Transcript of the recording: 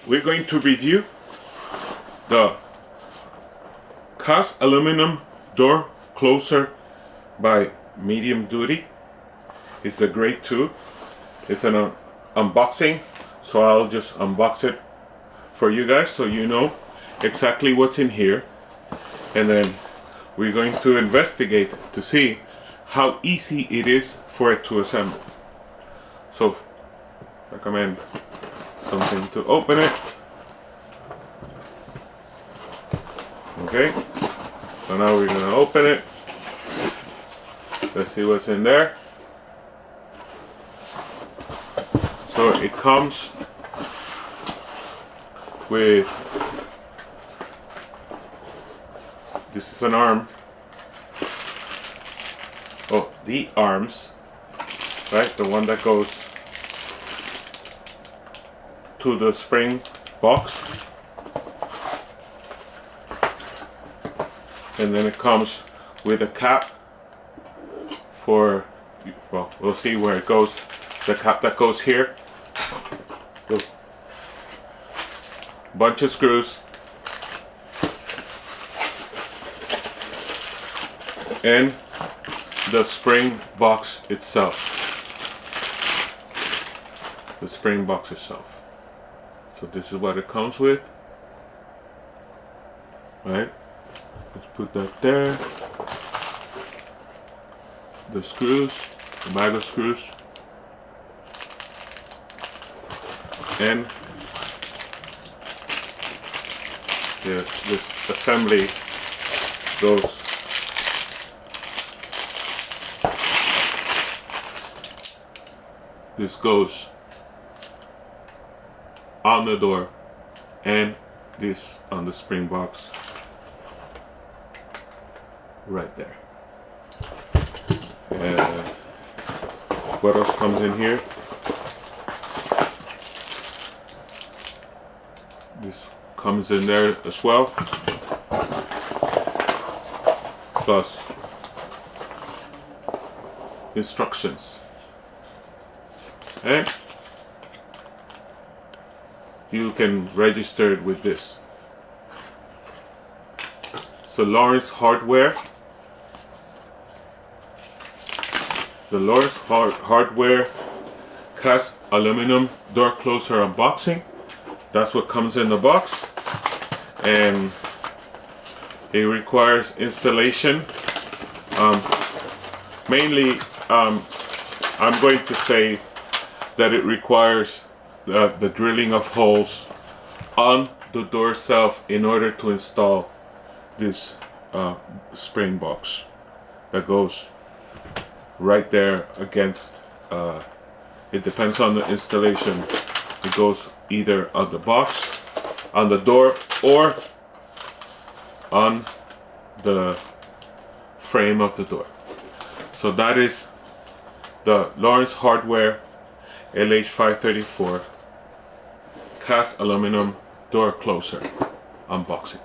we're going to review the cast aluminum door closer by Medium Duty. It's the grade 2. It's an unboxing, so I'll just unbox it for you guys so you know exactly what's in here, and then we're going to investigate to see how easy it is for it to assemble. So recommend something to open it. Okay, so now we're gonna open it. Let's see what's in there. So it comes with, this is an arm. Oh, the arms, right? The one that goes to the spring box. And then it comes with a cap for, well, we'll see where it goes. The cap that goes here. Bunch of screws. And the spring box itself. The spring box itself. So this is what it comes with. Right? Let's put that there. The screws, the bag of screws. And this assembly goes on the door, and this on the spring box right there. And what else comes in here? This comes in there as well, plus instructions. And you can register it with this. So Lawrence Hardware. The Lawrence Hardware cast aluminum door closer unboxing. That's what comes in the box, and it requires installation. Mainly, I'm going to say that it requires the drilling of holes on the door itself in order to install this spring box that goes right there against, it depends on the installation. It goes either on the box, on the door, or on the frame of the door. So that is the Lawrence Hardware LH534 cast aluminum door closer unboxing.